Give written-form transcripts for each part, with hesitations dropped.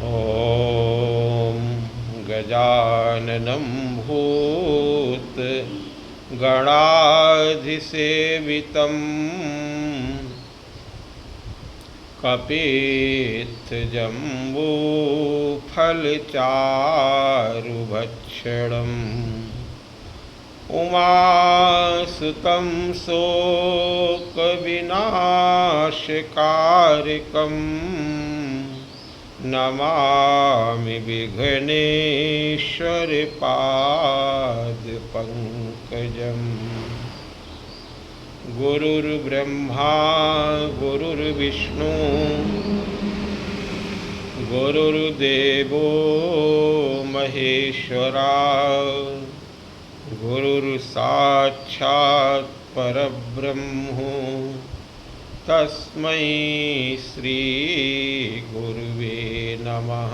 ॐ गजाननं भूतगणाधिसेवितं कपित्थजम्बूफलचारुभक्षणम् उमासुतं शोकविनाशकारकं नमामि विघ्नेश्वरपादपङ्कजम्। गुरुर्ब्रह्मा गुरुर्विष्णु गुरुर्देवो महेश्वरा गुरुर्साक्षात् परब्रह्म तस्मै श्री गुरुवे नमः।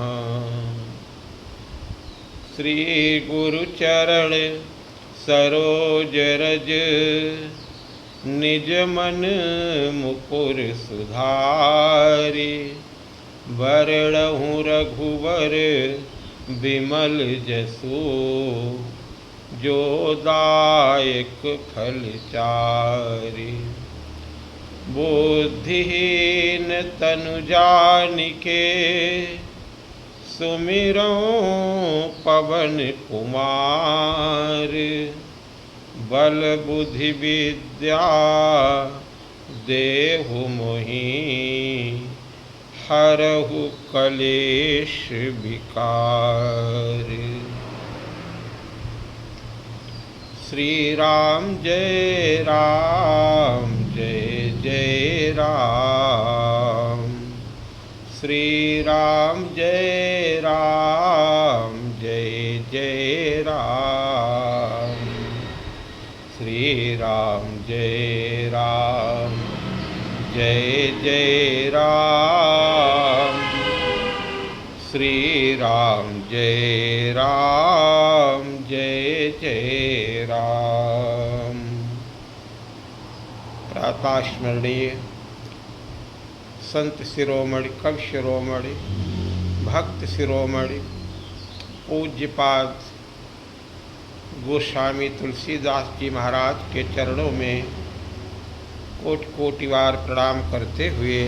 श्री गुरुचरण सरोज रज निज मन मुकुर सुधारि वरणहु रघुवर विमल जसु जो दायक फलचारि। बुद्धिहीन तनु जानिके सुमिरो पवन कुमार। बल बुद्धि विद्या देहु मोहि हरहु कलेश विकार। श्री राम जय जय राम। श्री राम जय जय राम। श्री राम जय जय राम। श्री राम जय जय राम। प्रातः स्मरणीय संत शिरोमणि कवि शिरोमणि भक्त शिरोमणि पूज्यपाद गोस्वामी तुलसीदास जी महाराज के चरणों में कोटि कोटि बार प्रणाम करते हुए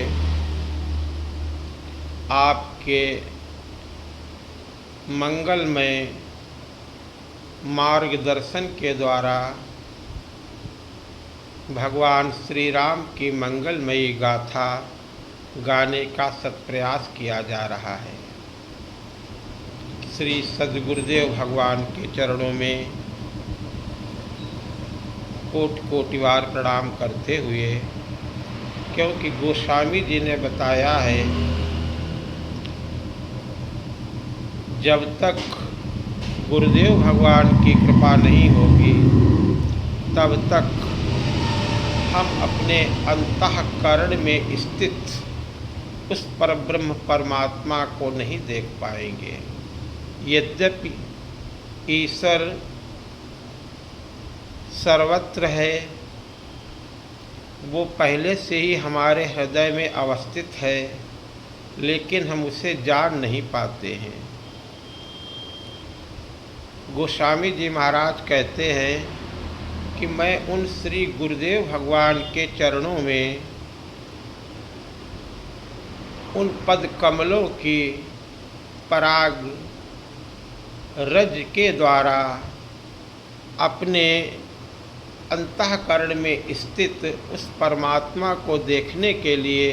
आपके मंगलमय मार्गदर्शन के द्वारा भगवान श्री राम की मंगलमयी गाथा गाने का सत्प्रयास किया जा रहा है। श्री सद्गुरुदेव भगवान के चरणों में कोटि कोटि बार प्रणाम करते हुए, क्योंकि गोस्वामी जी ने बताया है जब तक गुरुदेव भगवान की कृपा नहीं होगी तब तक हम अपने अंतःकरण में स्थित उस परब्रह्म परमात्मा को नहीं देख पाएंगे। यद्यपि ईश्वर सर्वत्र है, वो पहले से ही हमारे हृदय में अवस्थित है, लेकिन हम उसे जान नहीं पाते हैं। गोस्वामी जी महाराज कहते हैं कि मैं उन श्री गुरुदेव भगवान के चरणों में उन पद कमलों की पराग रज के द्वारा अपने अंतःकरण में स्थित उस परमात्मा को देखने के लिए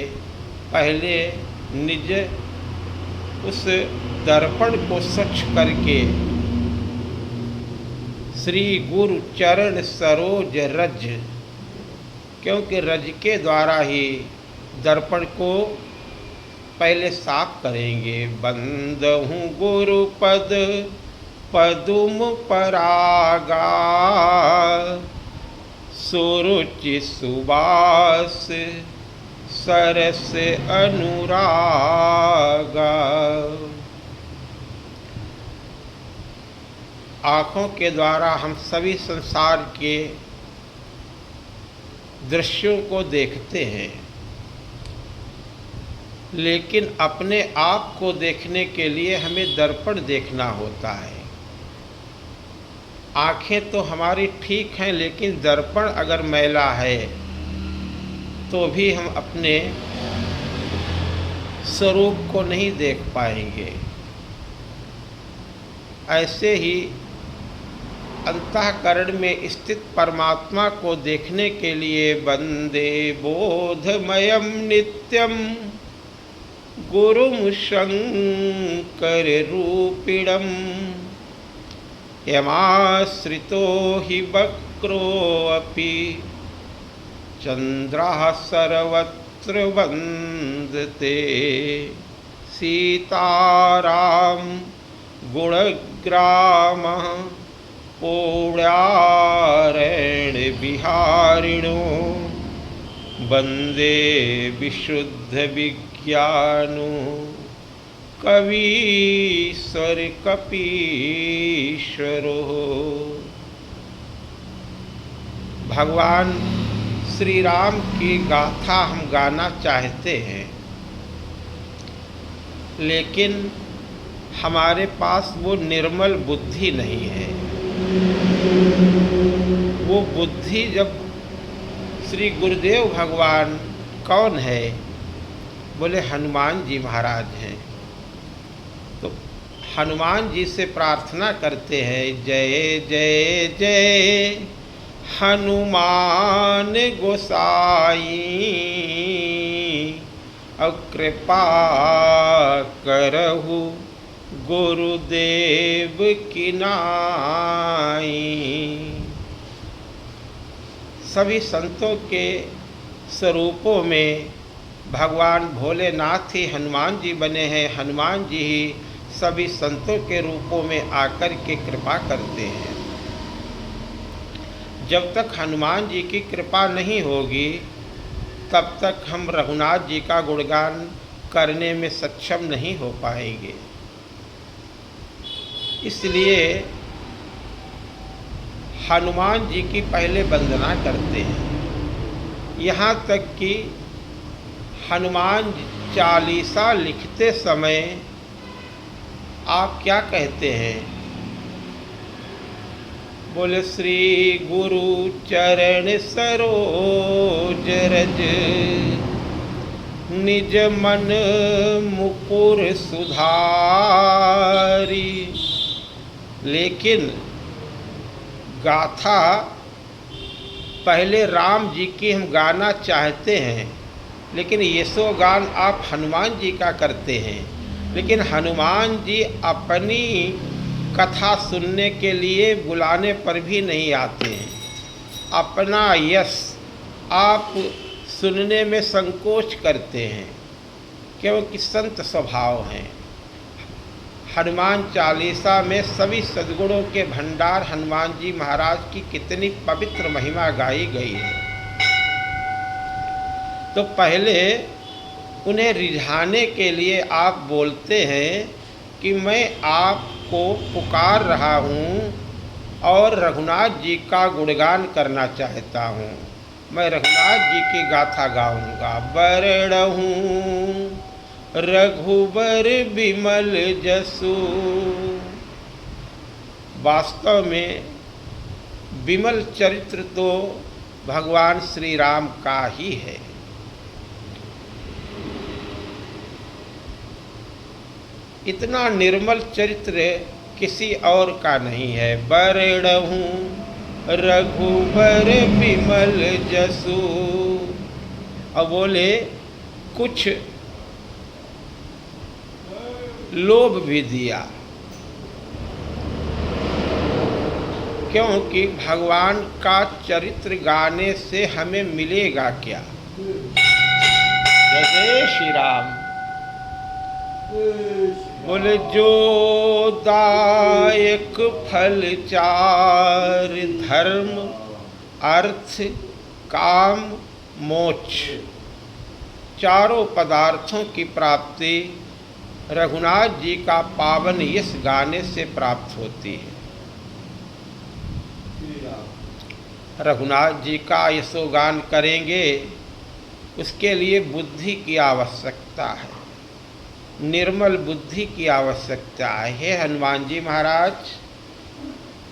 पहले निज उस दर्पण को स्वच्छ करके श्री गुरु चरण सरोज रज, क्योंकि रज के द्वारा ही दर्पण को पहले साफ करेंगे। बंदहूँ गुरु पद पदुम परागा सुरुचि सुबास सरस अनुरागा। आँखों के द्वारा हम सभी संसार के दृश्यों को देखते हैं, लेकिन अपने आप को देखने के लिए हमें दर्पण देखना होता है। आँखें तो हमारी ठीक हैं, लेकिन दर्पण अगर मैला है तो भी हम अपने स्वरूप को नहीं देख पाएंगे। ऐसे ही अंतःकरण में स्थित परमात्मा को देखने के लिए वंदे बोधमयम नित्यम गुरुम शंकर रूपिणम यमाश्रितो हि वक्रोऽपि चंद्रः सर्वत्र वन्दते सीताराम गुणग्रामः पौण्यारण्य विहारिणो वंदे विशुद्ध विज्ञानो कवीश्वर कपीश्वरो। भगवान श्री राम की गाथा हम गाना चाहते हैं, लेकिन हमारे पास वो निर्मल बुद्धि नहीं है। वो बुद्धि जब श्री गुरुदेव भगवान कौन है? बोले हनुमान जी महाराज हैं। तो हनुमान जी से प्रार्थना करते हैं, जय जय जय हनुमान गोसाई अब कृपा करहु गुरुदेव की नाई। सभी संतों के स्वरूपों में भगवान भोलेनाथ ही हनुमान जी बने हैं। हनुमान जी ही सभी संतों के रूपों में आकर के कृपा करते हैं। जब तक हनुमान जी की कृपा नहीं होगी तब तक हम रघुनाथ जी का गुणगान करने में सक्षम नहीं हो पाएंगे। इसलिए हनुमान जी की पहले वंदना करते हैं। यहाँ तक कि हनुमान चालीसा लिखते समय आप क्या कहते हैं? बोले श्री गुरु चरण सरोज रज निज मन मुकुर सुधारी। लेकिन गाथा पहले राम जी की हम गाना चाहते हैं, लेकिन यशो गान आप हनुमान जी का करते हैं। लेकिन हनुमान जी अपनी कथा सुनने के लिए बुलाने पर भी नहीं आते हैं। अपना यश आप सुनने में संकोच करते हैं, क्योंकि संत स्वभाव हैं। हनुमान चालीसा में सभी सद्गुणों के भंडार हनुमान जी महाराज की कितनी पवित्र महिमा गाई गई है। तो पहले उन्हें रिझाने के लिए आप बोलते हैं कि मैं आपको पुकार रहा हूँ और रघुनाथ जी का गुणगान करना चाहता हूँ। मैं रघुनाथ जी की गाथा गाऊंगा। बरड़हूँ रघुबर बिमल जसु। वास्तव में विमल चरित्र तो भगवान श्री राम का ही है। इतना निर्मल चरित्र किसी और का नहीं है। बरड़हूँ रघुबर बिमल जसु। अब बोले कुछ लोभ भी दिया, क्योंकि भगवान का चरित्र गाने से हमें मिलेगा क्या? जय श्री राम। बोले जो दायक फल चार धर्म अर्थ काम मोक्ष, चारों पदार्थों की प्राप्ति रघुनाथ जी का पावन यश गाने से प्राप्त होती है। रघुनाथ जी का यशोगान करेंगे, उसके लिए बुद्धि की आवश्यकता है। निर्मल बुद्धि की आवश्यकता है। हे हनुमान जी महाराज,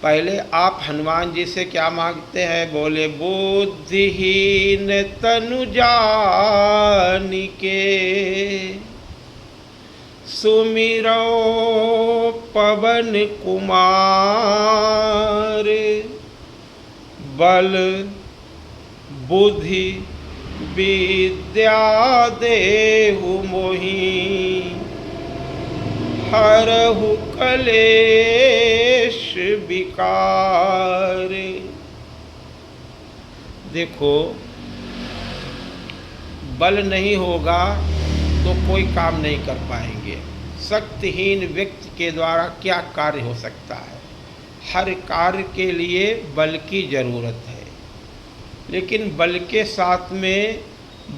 पहले आप हनुमान जी से क्या मांगते हैं? बोले बुद्धिहीन तनु जानिके सुमिरो पवन कुमार बल बुद्धि विद्या देहु मोहि हरहु कलेश विकार। देखो, बल नहीं होगा तो कोई काम नहीं कर पाएंगे। शक्तिहीन व्यक्ति के द्वारा क्या कार्य हो सकता है? हर कार्य के लिए बल की ज़रूरत है, लेकिन बल के साथ में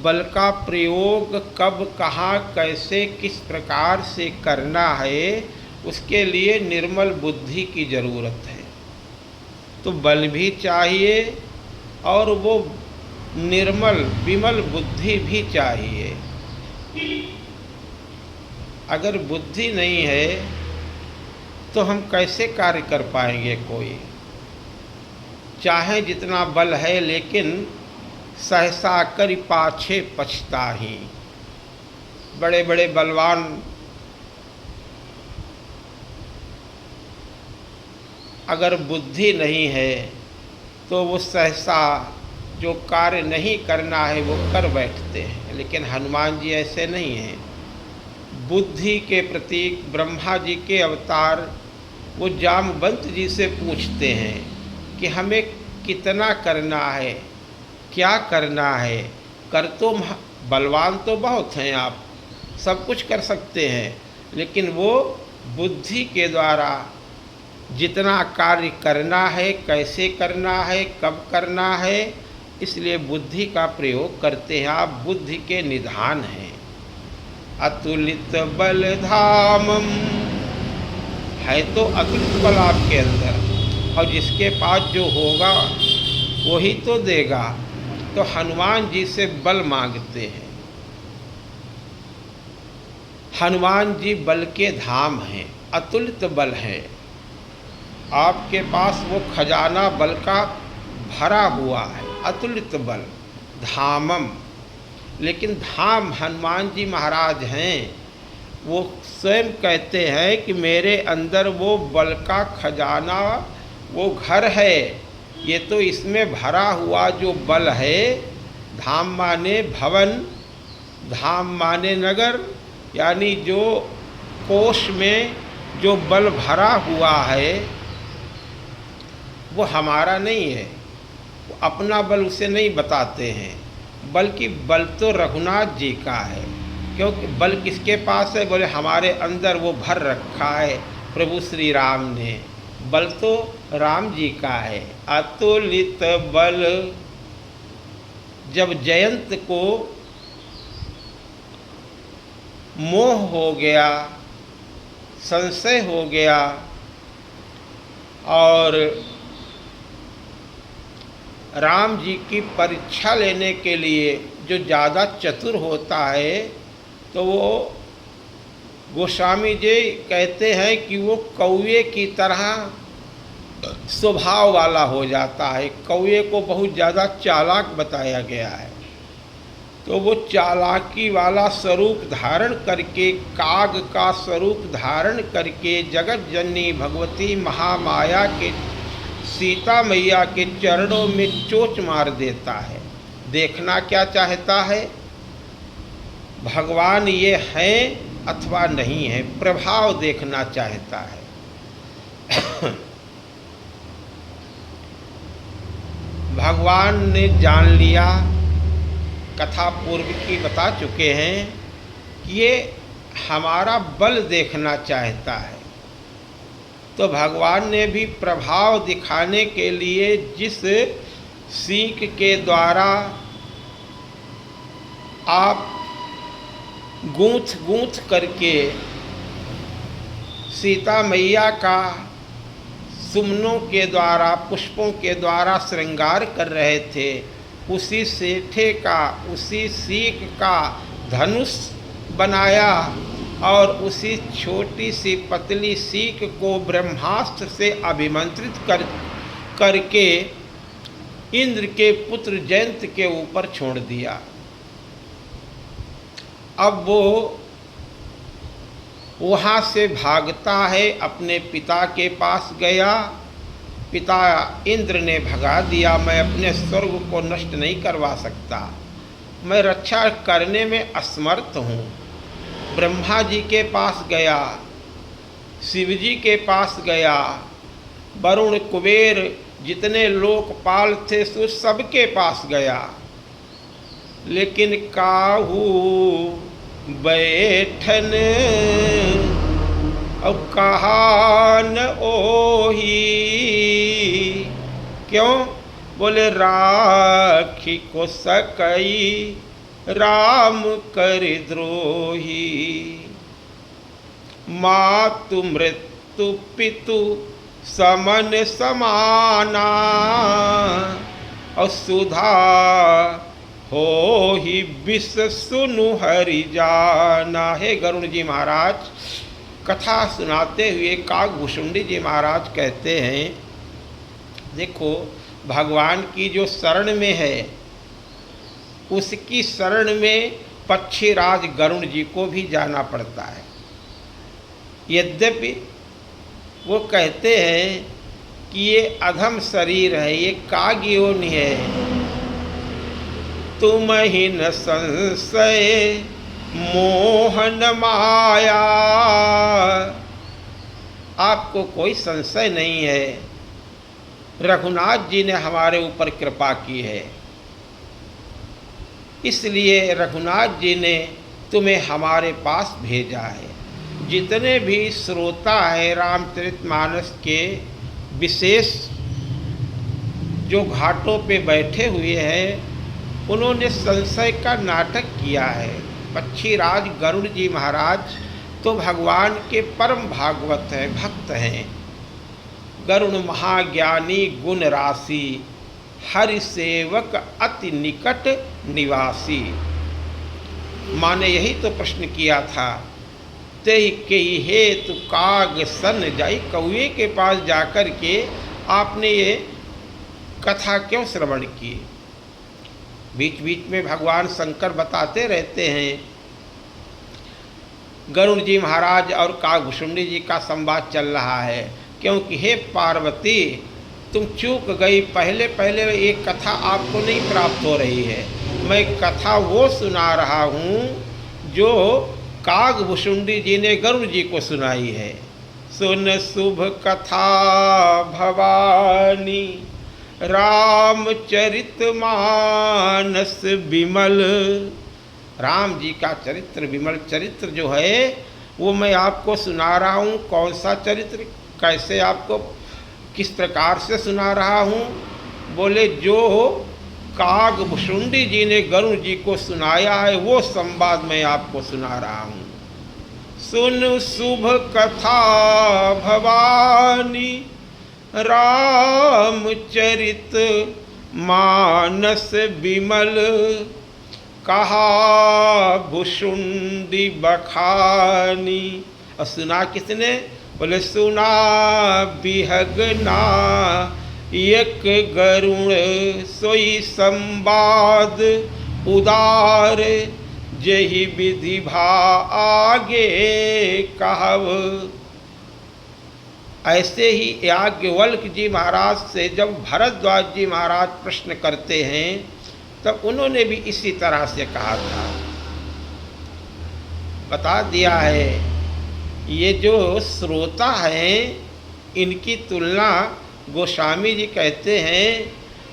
बल का प्रयोग कब, कहाँ, कैसे, किस प्रकार से करना है, उसके लिए निर्मल बुद्धि की ज़रूरत है। तो बल भी चाहिए और वो निर्मल विमल बुद्धि भी चाहिए। अगर बुद्धि नहीं है तो हम कैसे कार्य कर पाएंगे? कोई चाहे जितना बल है, लेकिन सहसा कर पाछे पछताहि। बड़े बड़े बलवान अगर बुद्धि नहीं है तो वो सहसा जो कार्य नहीं करना है वो कर बैठते हैं। लेकिन हनुमान जी ऐसे नहीं हैं। बुद्धि के प्रतीक ब्रह्मा जी के अवतार वो जामवंत जी से पूछते हैं कि हमें कितना करना है, क्या करना है? कर तो बलवान तो बहुत हैं, आप सब कुछ कर सकते हैं, लेकिन वो बुद्धि के द्वारा जितना कार्य करना है, कैसे करना है, कब करना है, इसलिए बुद्धि का प्रयोग करते हैं। आप बुद्धि के निधान हैं। अतुलित बल धामम, है तो अतुलित बल आपके अंदर, और जिसके पास जो होगा वही तो देगा। तो हनुमान जी से बल मांगते हैं। हनुमान जी बल के धाम हैं, अतुलित बल है। आपके पास वो खजाना बल का भरा हुआ है, अतुलित बल, धामम। लेकिन धाम हनुमान जी महाराज हैं। वो स्वयं कहते हैं कि मेरे अंदर वो बल का खजाना, वो घर है। ये तो इसमें भरा हुआ जो बल है, धाम माने भवन, धाम माने नगर, यानी जो कोष में जो बल भरा हुआ है वो हमारा नहीं है। वो अपना बल उसे नहीं बताते हैं, बल्कि बल तो रघुनाथ जी का है। क्योंकि बल किसके पास है? बोले हमारे अंदर वो भर रखा है प्रभु श्री राम ने। बल तो राम जी का है। अतुलित बल, जब जयंत को मोह हो गया, संशय हो गया और राम जी की परीक्षा लेने के लिए जो ज़्यादा चतुर होता है तो वो गोस्वामी जी कहते हैं कि वो कौवे की तरह स्वभाव वाला हो जाता है। कौवे को बहुत ज़्यादा चालाक बताया गया है, तो वो चालाकी वाला स्वरूप धारण करके, काग का स्वरूप धारण करके जगत जननी भगवती महामाया के, सीता मैया के चरणों में चोंच मार देता है। देखना क्या चाहता है? भगवान ये हैं अथवा नहीं है, प्रभाव देखना चाहता है। भगवान ने जान लिया, कथा पूर्व की बता चुके हैं कि ये हमारा बल देखना चाहता है। तो भगवान ने भी प्रभाव दिखाने के लिए जिस सीख के द्वारा आप गूंथ करके सीता मैया का सुमनों के द्वारा, पुष्पों के द्वारा श्रृंगार कर रहे थे, उसी सेठे का, उसी सीख का धनुष बनाया और उसी छोटी सी पतली सीख को ब्रह्मास्त्र से अभिमंत्रित करके इंद्र के पुत्र जयंत के ऊपर छोड़ दिया। अब वो वहाँ से भागता है, अपने पिता के पास गया। पिता इंद्र ने भगा दिया, मैं अपने स्वर्ग को नष्ट नहीं करवा सकता, मैं रक्षा करने में असमर्थ हूँ। ब्रह्मा जी के पास गया, शिव जी के पास गया, वरुण कुबेर जितने लोकपाल थे सो सबके पास गया, लेकिन काहू बैठन और कहा न ओही। क्यों? बोले राखी को सकई राम कर द्रोही। मातु मृत्यु पितु समन समाना और सुधा हो ही विष सुनु हरि जाना। हे गरुड़ जी महाराज, कथा सुनाते हुए काकभुशुंडी जी महाराज कहते हैं, देखो भगवान की जो शरण में है उसकी शरण में पक्षीराज गरुड़ जी को भी जाना पड़ता है। यद्यपि वो कहते हैं कि ये अधम शरीर है, ये काग योनि है, तुम ही न संशय मोहन माया। आपको कोई संशय नहीं है, रघुनाथ जी ने हमारे ऊपर कृपा की है, इसलिए रघुनाथ जी ने तुम्हें हमारे पास भेजा है। जितने भी श्रोता हैं रामचरितमानस के विशेष जो घाटों पे बैठे हुए हैं, उन्होंने संशय का नाटक किया है। पक्षीराज गरुड़ जी महाराज तो भगवान के परम भागवत हैं, भक्त हैं। गरुड़ महाज्ञानी गुण राशि, हरि सेवक अति निकट निवासी। माँ ने यही तो प्रश्न किया था, तेहि के हेतु काग सन जाई। कौए के पास जाकर के आपने ये कथा क्यों श्रवण की? बीच बीच में भगवान शंकर बताते रहते हैं। गरुड़ जी महाराज और काकभुशुंडी जी का संवाद चल रहा है, क्योंकि हे पार्वती तुम चूक गई, पहले पहले एक कथा आपको नहीं प्राप्त हो रही है। मैं कथा वो सुना रहा हूँ जो काकभुशुंडी जी ने गरुड़ जी को सुनाई है। सुन शुभ कथा भवानी रामचरित मानस विमल। राम जी का चरित्र, विमल चरित्र जो है वो मैं आपको सुना रहा हूँ। कौन सा चरित्र, कैसे आपको किस प्रकार से सुना रहा हूँ? बोले जो काकभुशुंडी जी ने गरुड़ जी को सुनाया है वो संवाद मैं आपको सुना रहा हूँ। सुन शुभ कथा भवानी रामचरित मानस विमल। कहा भुशुंडी बखानी। और सुना किसने? बोले सुना बिहगना एक गरुण सोई संवाद उदार। जही विधि भा आगे कहव। ऐसे ही याज्ञवल्क्य जी महाराज से जब भरद्वाज जी महाराज प्रश्न करते हैं तब उन्होंने भी इसी तरह से कहा था, बता दिया है। ये जो श्रोता हैं इनकी तुलना गोस्वामी जी कहते हैं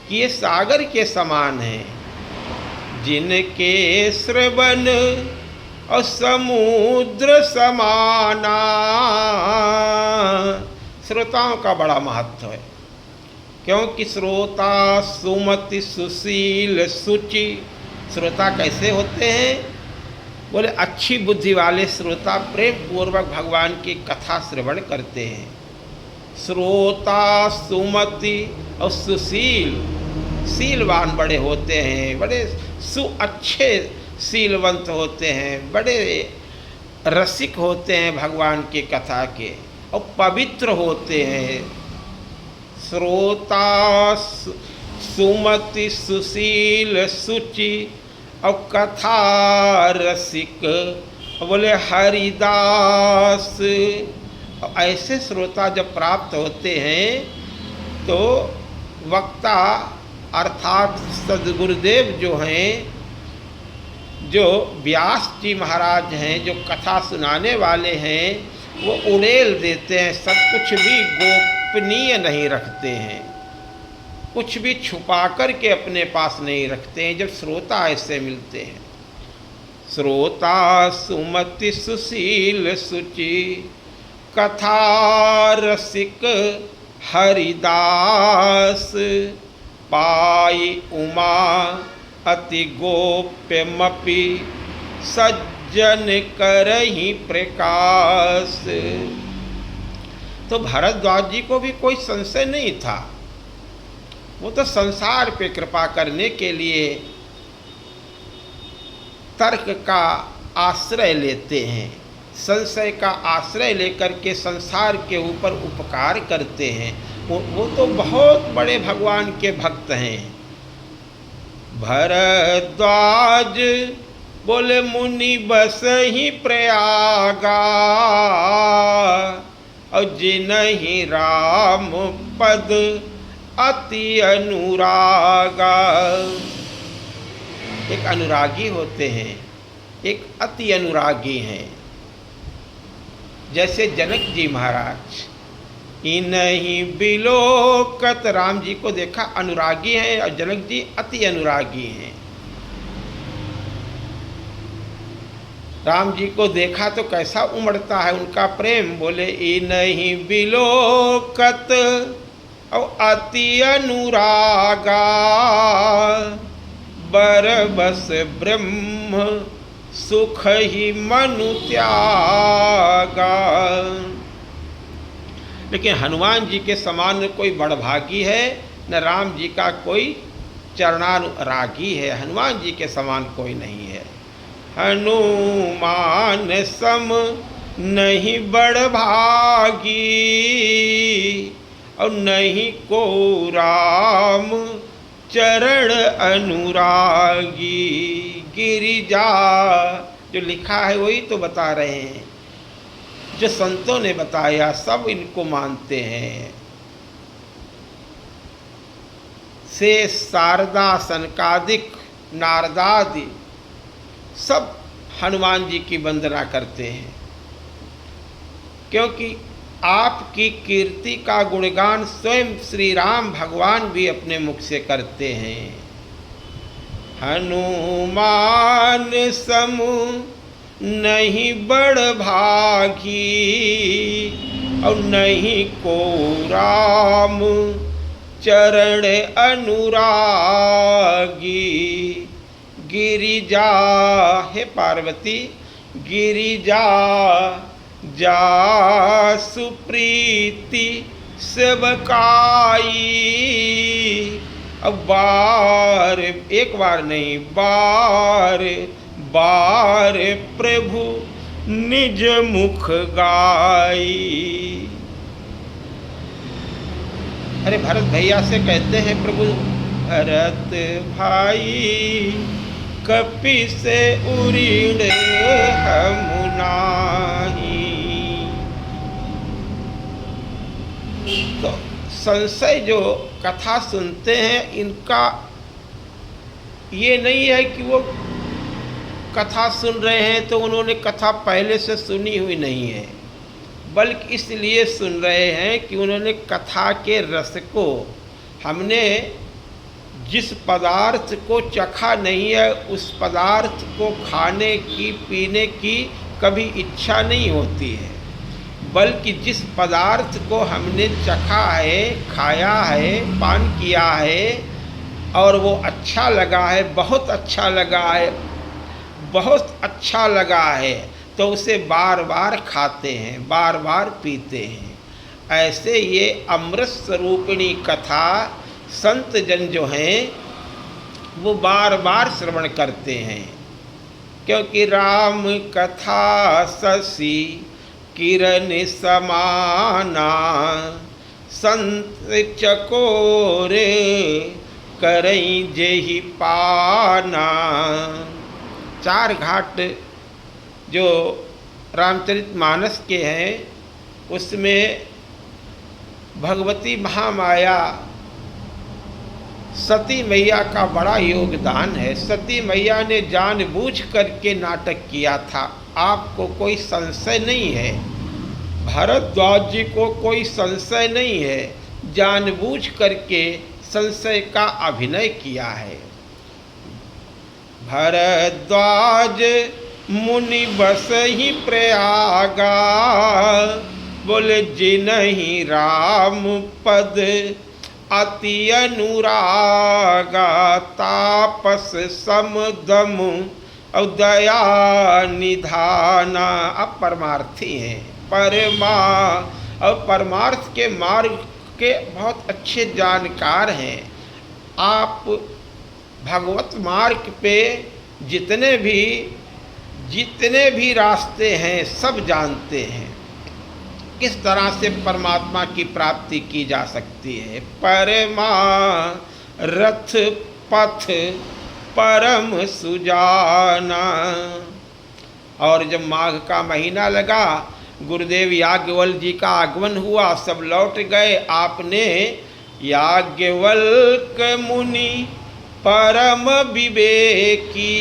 कि ये सागर के समान हैं, जिनके श्रवण और समुद्र समाना। श्रोताओं का बड़ा महत्व है, क्योंकि श्रोता सुमति सुशील सुचि। श्रोता कैसे होते हैं? बोले अच्छी बुद्धि वाले श्रोता प्रेम पूर्वक भगवान की कथा श्रवण करते हैं। श्रोता सुमति और सुशील, शीलवान बड़े होते हैं, बड़े अच्छे शीलवंत होते हैं, बड़े रसिक होते हैं भगवान की कथा के और पवित्र होते हैं। श्रोता सुमति सुशील सुचि और कथा रसिक बोले हरिदास। ऐसे श्रोता जब प्राप्त होते हैं तो वक्ता अर्थात सद्गुरुदेव जो हैं, जो व्यास जी महाराज हैं, जो कथा सुनाने वाले हैं, वो उड़ेल देते हैं, सब कुछ भी गोपनीय नहीं रखते हैं, कुछ भी छुपा कर के अपने पास नहीं रखते हैं जब श्रोता ऐसे मिलते हैं। श्रोता सुमति सुशील सुचि कथा रसिक हरिदास पाई उमा अति गोप्यमपि सज्जन करहि प्रकाश। तो भारद्वाज जी को भी कोई संशय नहीं था, वो तो संसार पे कृपा करने के लिए तर्क का आश्रय लेते हैं, संशय का आश्रय लेकर के संसार के ऊपर उपकार करते हैं। वो तो बहुत बड़े भगवान के भक्त हैं। भरद्वाज बोले मुनि बस ही प्रयागा और जिनहि राम पद अति अनुरागा। एक अनुरागी होते हैं, एक अति अनुरागी हैं। जैसे जनक जी महाराज इन्हीं बिलोकत, राम जी को देखा अनुरागी हैं और जनक जी अति अनुरागी हैं। राम जी को देखा तो कैसा उमड़ता है उनका प्रेम, बोले इन्हीं बिलोकत और अति अनुरागा बरबस ब्रह्म सुख ही मनु त्यागा। लेकिन हनुमान जी के समान न कोई बड़भागी है, न राम जी का कोई चरणानुरागी है। हनुमान जी के समान कोई नहीं है। हनुमान सम नहीं बड़भागी और नहीं को राम चरण अनुरागी। गिरिजा जो लिखा है वही तो बता रहे हैं, जो संतों ने बताया, सब इनको मानते हैं। से शारदा सनकादिक नारदादि सब हनुमान जी की वंदना करते हैं, क्योंकि आपकी कीर्ति का गुणगान स्वयं श्री राम भगवान भी अपने मुख से करते हैं। हनुमान सम नहीं बड़भागी और नहीं को राम चरण अनुरागी। गिरिजा हे पार्वती, गिरिजा जा सुप्रीति सेवकाई। अब बार, एक बार नहीं, बार बार प्रभु निज मुख गाई। अरे भरत भैया से कहते हैं प्रभु, भरत भाई कपि से उरीड़े हम नाही। तो संशय जो कथा सुनते हैं, इनका ये नहीं है कि वो कथा सुन रहे हैं तो उन्होंने कथा पहले से सुनी हुई नहीं है, बल्कि इसलिए सुन रहे हैं कि उन्होंने कथा के रस को, हमने जिस पदार्थ को चखा नहीं है उस पदार्थ को खाने की, पीने की कभी इच्छा नहीं होती है, बल्कि जिस पदार्थ को हमने चखा है, खाया है, पान किया है और वो अच्छा लगा है, बहुत अच्छा लगा है, बहुत अच्छा लगा है, तो उसे बार बार खाते हैं, बार बार पीते हैं। ऐसे ये अमृत स्वरूपिणी कथा संत जन जो हैं वो बार बार श्रवण करते हैं। क्योंकि राम कथा शशि किरण समाना, संत चकोरे करई जेहि पाना। चार घाट जो रामचरितमानस के हैं उसमें भगवती महामाया सती मैया का बड़ा योगदान है। सती मैया ने जानबूझ करके नाटक किया था, आपको कोई संशय नहीं है, भारद्वाज जी को कोई संशय नहीं है, जानबूझ करके संशय का अभिनय किया है। भारद्वाज मुनि बस ही प्रयागा, बोले जिन्हि राम पद अति अनुरागा, तापस समदम और दया निधाना। अब परमार्थी हैं, और परमार्थ के मार्ग के बहुत अच्छे जानकार हैं। आप भगवत मार्ग पे जितने भी रास्ते हैं सब जानते हैं, किस तरह से परमात्मा की प्राप्ति की जा सकती है। परमारथ पथ परम सुजाना। और जब माघ का महीना लगा, गुरुदेव याज्ञवल्क्य जी का आगमन हुआ, सब लौट गए। आपने याज्ञवल्क्य मुनि परम विवेकी,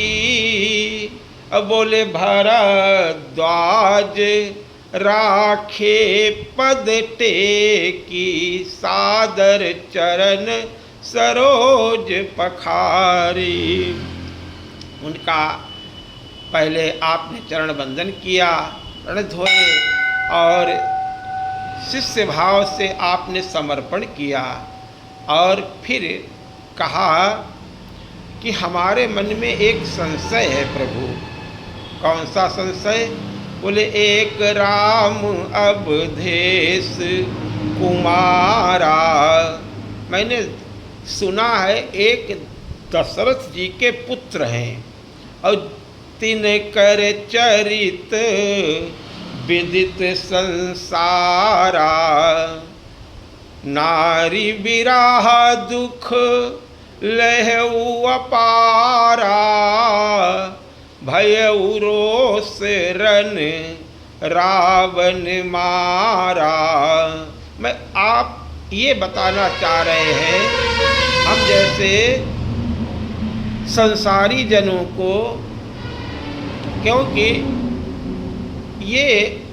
अब बोले भारद्वाज राखे पद टेकी, सादर चरण सरोज पखारी। उनका पहले आपने चरण बंदन किया, रण धोए और शिष्य भाव से आपने समर्पण किया। और फिर कहा कि हमारे मन में एक संशय है प्रभु। कौन सा संशय? बोले एक राम अवधेश कुमारा। मैंने सुना है एक दशरथ जी के पुत्र हैं और तिनकर चरित विदित संसारा, नारी विराह दुख लहऊ अपारा, भयऊ रोष रन रावण मारा। मैं आप ये बताना चाह रहे हैं, हम जैसे संसारी जनों को, क्योंकि ये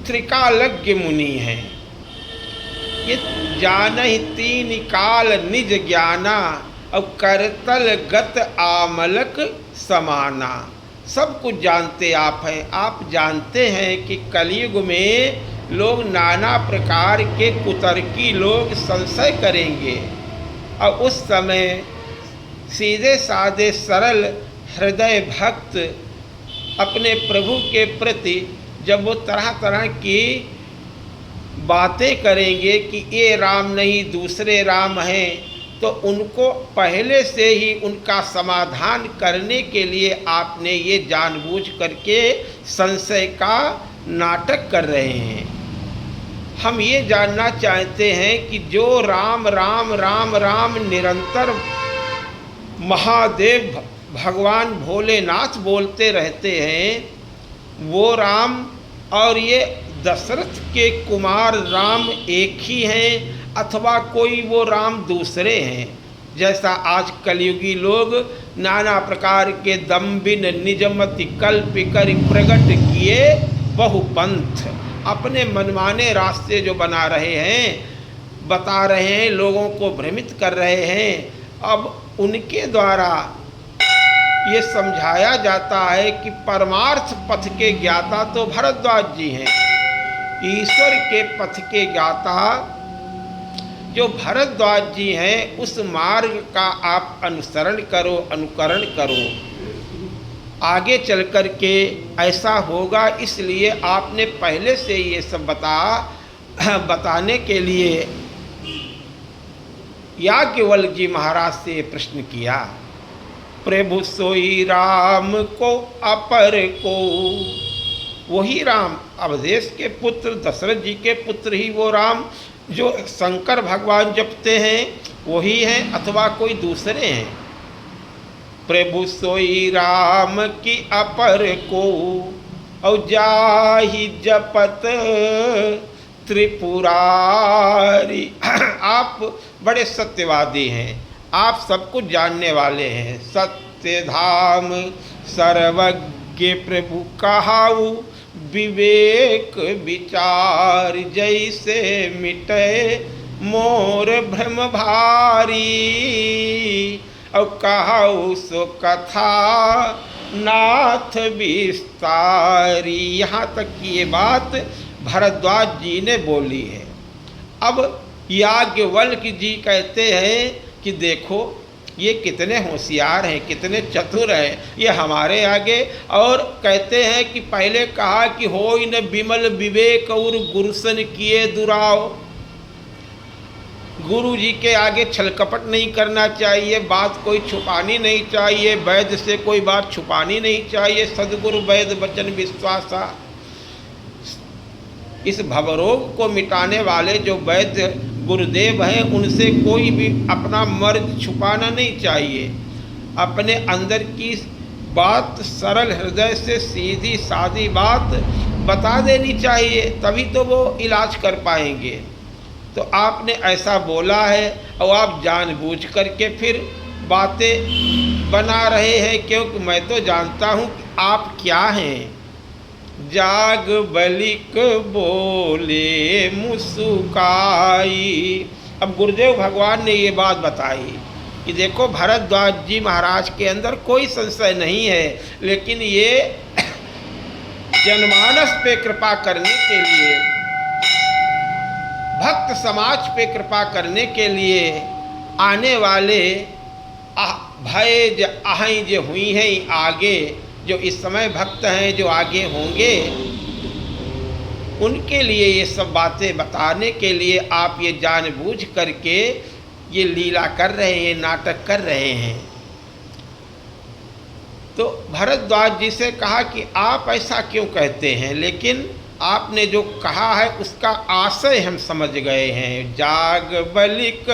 त्रिकालज्ञ मुनि हैं, ये जानहि तीन काल निज ज्ञाना, अब करतल गत आमलक समाना। सब कुछ जानते आप हैं। आप जानते हैं कि कलयुग में लोग नाना प्रकार के कुतर्की लोग संशय करेंगे, और उस समय सीधे साधे सरल हृदय भक्त अपने प्रभु के प्रति जब वो तरह तरह की बातें करेंगे कि ये राम नहीं दूसरे राम हैं, तो उनको पहले से ही उनका समाधान करने के लिए आपने ये जानबूझ करके संशय का नाटक कर रहे हैं। हम ये जानना चाहते हैं कि जो राम राम राम राम निरंतर महादेव भगवान भोलेनाथ बोलते रहते हैं, वो राम और ये दशरथ के कुमार राम एक ही हैं अथवा कोई वो राम दूसरे हैं। जैसा आज कलयुगी लोग नाना प्रकार के दम्बिन निजमति कल्प कर प्रकट किए बहुपंथ, अपने मनमाने रास्ते जो बना रहे हैं, बता रहे हैं, लोगों को भ्रमित कर रहे हैं। अब उनके द्वारा ये समझाया जाता है कि परमार्थ पथ के ज्ञाता तो भारद्वाज जी हैं, ईश्वर के पथ के ज्ञाता जो भारद्वाज जी हैं, उस मार्ग का आप अनुसरण करो, अनुकरण करो, आगे चल कर के ऐसा होगा। इसलिए आपने पहले से ये सब बताने के लिए याज्ञवल्क्य जी महाराज से प्रश्न किया। प्रभु सोई राम को अपर को। वही राम, अवधेश के पुत्र दशरथ जी के पुत्र ही वो राम जो शंकर भगवान जपते हैं वही हैं अथवा कोई दूसरे हैं। प्रभु सोई राम की अपर को और जाहि जपत त्रिपुरारी। आप बड़े सत्यवादी हैं, आप सब कुछ जानने वाले हैं। सत्य धाम सर्वज्ञ प्रभु कहाऊ, विवेक विचार जैसे मिटे मोर भ्रम भारी। और कहाऊ सो कथा नाथ विस्तारी। यहाँ तक की ये बात भरद्वाज जी ने बोली है। अब याज्ञवल्क्य जी कहते हैं कि देखो ये कितने होशियार हैं, कितने चतुर हैं ये हमारे आगे। और कहते हैं कि पहले कहा कि होई न विमल विवेक और गुरुसन किए दुराव। गुरु जी के आगे छलकपट नहीं करना चाहिए, बात कोई छुपानी नहीं चाहिए, वैद्य से कोई बात छुपानी नहीं चाहिए। सदगुरु वैद्य वचन विश्वासा। इस भवरोग को मिटाने वाले जो वैद्य गुरुदेव हैं उनसे कोई भी अपना मर्ज छुपाना नहीं चाहिए। अपने अंदर की बात सरल हृदय से सीधी सादी बात बता देनी चाहिए, तभी तो वो इलाज कर पाएंगे। तो आपने ऐसा बोला है और आप जानबूझ करके फिर बातें बना रहे हैं, क्योंकि मैं तो जानता हूँ कि आप क्या हैं। जाग बलिक बोले मुस्काई। अब गुरुदेव भगवान ने ये बात बताई कि देखो भरद्वाज जी महाराज के अंदर कोई संशय नहीं है, लेकिन ये जनमानस पे कृपा करने के लिए, भक्त समाज पे कृपा करने के लिए आने वाले भय ज आहई जो हुई हैं आगे, जो इस समय भक्त हैं जो आगे होंगे, उनके लिए ये सब बातें बताने के लिए आप ये जानबूझ करके ये लीला कर रहे हैं, नाटक कर रहे हैं। तो भरद्वाज जी से कहा कि आप ऐसा क्यों कहते हैं, लेकिन आपने जो कहा है उसका आशय हम समझ गए हैं। जाग बलिक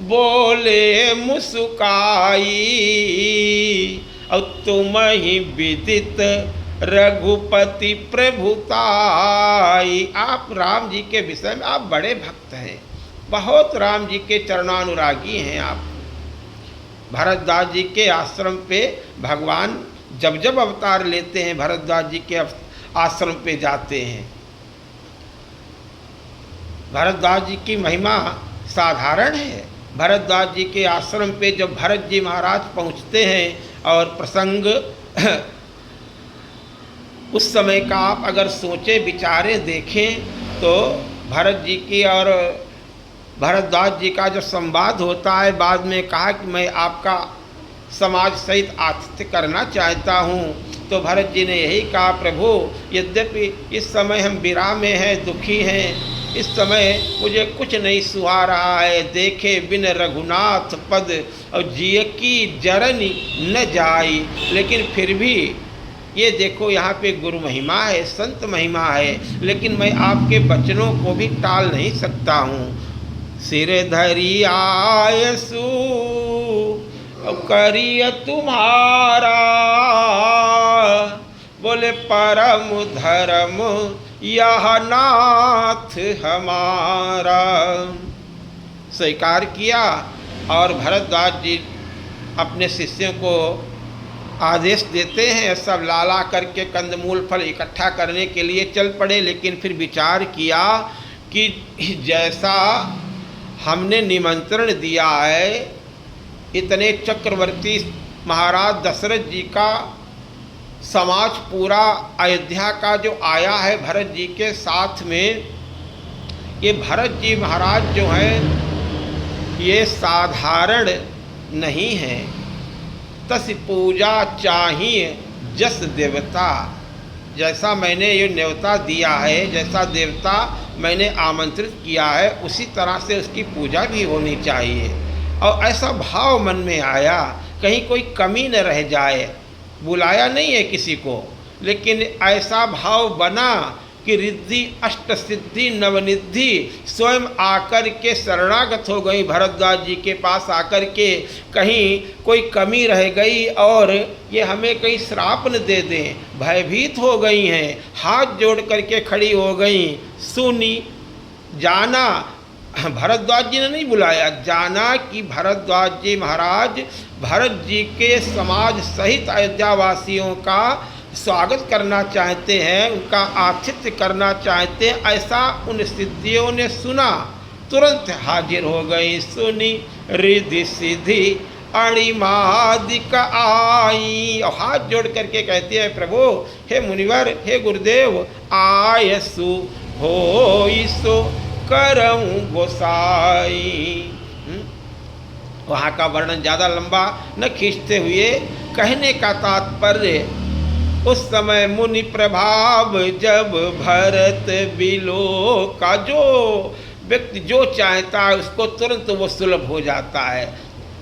बोले मुस्काई और तुम ही विदित रघुपति प्रभुताई। आप राम जी के विषय में आप बड़े भक्त हैं, बहुत राम जी के चरणानुरागी हैं आप। भरद्वाज जी के आश्रम पे भगवान जब जब अवतार लेते हैं भरद्वाज जी के आश्रम पे जाते हैं। भरद्वाज जी की महिमा साधारण है। भरद्वाज जी के आश्रम पे जब भरत जी महाराज पहुँचते हैं और प्रसंग उस समय का आप अगर सोचे विचारे देखें तो भरत जी की और भरद्वाज जी का जो संवाद होता है, बाद में कहा कि मैं आपका समाज सहित आतिथ्य करना चाहता हूँ। तो भरत जी ने यही कहा, प्रभु यद्यपि इस समय हम विराम में हैं, दुखी हैं, इस समय मुझे कुछ नहीं सुहा रहा है, देखे बिन रघुनाथ पद और जिय की जरनी न जाई। लेकिन फिर भी ये देखो यहाँ पे गुरु महिमा है, संत महिमा है, लेकिन मैं आपके वचनों को भी टाल नहीं सकता हूँ। सिर धरी आयसु करिय तुम्हारा, बोले परम धर्म यह नाथ हमारा। स्वीकार किया और भरद्वाज जी अपने शिष्यों को आदेश देते हैं, सब लाला करके कंदमूल फल इकट्ठा करने के लिए चल पड़े। लेकिन फिर विचार किया कि जैसा हमने निमंत्रण दिया है, इतने चक्रवर्ती महाराज दशरथ जी का समाज पूरा अयोध्या का जो आया है भरत जी के साथ में, ये भरत जी महाराज जो हैं ये साधारण नहीं है। तस पूजा चाहिए जस देवता। जैसा मैंने ये न्योता दिया है, जैसा देवता मैंने आमंत्रित किया है, उसी तरह से उसकी पूजा भी होनी चाहिए। और ऐसा भाव मन में आया कहीं कोई कमी न रह जाए। बुलाया नहीं है किसी को, लेकिन ऐसा भाव बना कि रिद्धि अष्ट सिद्धि नवनिधि स्वयं आकर के शरणागत हो गई भरद्वाज जी के पास आकर के, कहीं कोई कमी रह गई और ये हमें कहीं श्राप न दे दें, भयभीत हो गई हैं, हाथ जोड़ करके खड़ी हो गई। सुनी जाना, भरद्वाज जी ने नहीं बुलाया, जाना कि भरद्वाज जी महाराज भरत जी के समाज सहित अयोध्यावासियों का स्वागत करना चाहते हैं, उनका आतिथ्य करना चाहते हैं, ऐसा उन सिद्धियों ने सुना, तुरंत हाजिर हो गई। सुनी रिद्धि सिद्धि अणिमादिक आई, और हाथ जोड़ करके कहते हैं प्रभु हे मुनिवर हे गुरुदेव आयसु होइसो करऊं गोसाई। वहाँ का वर्णन ज़्यादा लंबा न खींचते हुए कहने का तात्पर्य, उस समय मुनि प्रभाव जब भरत बिलो का, जो व्यक्ति जो चाहता है उसको तुरंत वो सुलभ हो जाता है।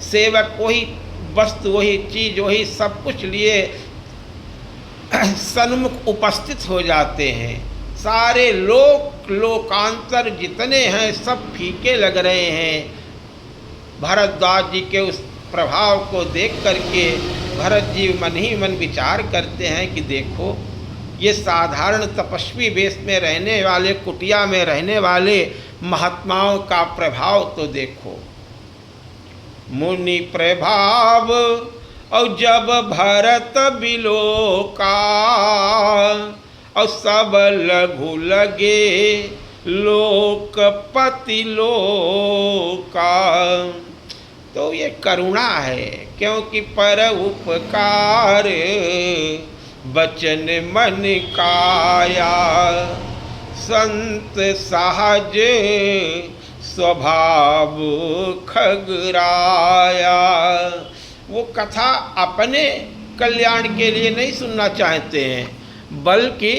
सेवक वही वस्तु वही चीज़ वही सब कुछ लिए सन्मुख उपस्थित हो जाते हैं। सारे लोकांतर जितने हैं सब फीके लग रहे हैं। भरद्वाज जी के उस प्रभाव को देख करके भरत जी मन ही मन विचार करते हैं कि देखो ये साधारण तपस्वी वेश में रहने वाले, कुटिया में रहने वाले महात्माओं का प्रभाव तो देखो। मुनि प्रभाव और जब भरत बिलोका, और सब लघु लगे लोकपति लोका। तो ये करुणा है, क्योंकि पर उपकार बचन मन काया, संत सहज स्वभाव खगराया। वो कथा अपने कल्याण के लिए नहीं सुनना चाहते हैं, बल्कि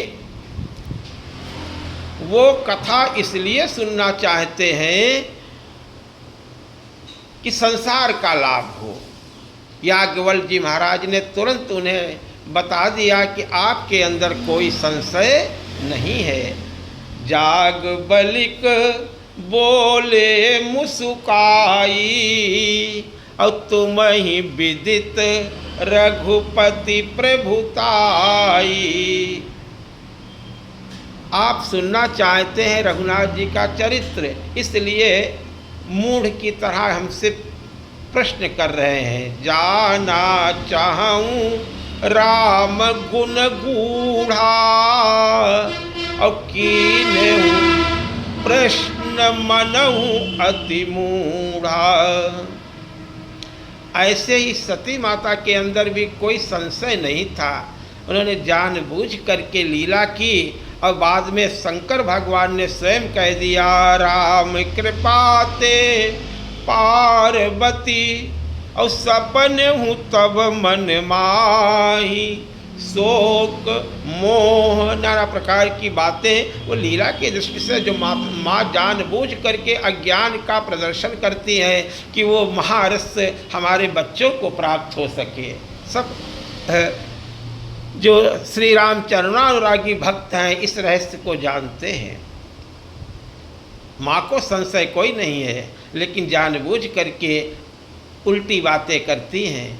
वो कथा इसलिए सुनना चाहते हैं कि संसार का लाभ हो। याज्ञवल्क्य जी महाराज ने तुरंत उन्हें बता दिया कि आपके अंदर कोई संशय नहीं है। याज्ञवल्क्य बोले मुस्काई, और तुम ही विदित रघुपति प्रभुताई। आप सुनना चाहते हैं रघुनाथ जी का चरित्र, इसलिए मूढ़ की तरह हमसे प्रश्न कर रहे हैं। जाना चाहूँ राम गुण गूढ़ा, और कीन्हु प्रश्न मनहु अति मूढ़ा। ऐसे ही सती माता के अंदर भी कोई संशय नहीं था। उन्होंने जानबूझ करके लीला की, और बाद में शंकर भगवान ने स्वयं कह दिया राम कृपाते पार्वती, और सपन हूँ तब मन माही, शोक मोह नाना प्रकार की बातें वो लीला की दृष्टि से जो माँ जानबूझ करके अज्ञान का प्रदर्शन करती है कि वो महारस हमारे बच्चों को प्राप्त हो सके। सब जो श्री राम चरणानुरागी भक्त हैं इस रहस्य को जानते हैं। माँ को संशय कोई नहीं है, लेकिन जानबूझ करके उल्टी बातें करती हैं।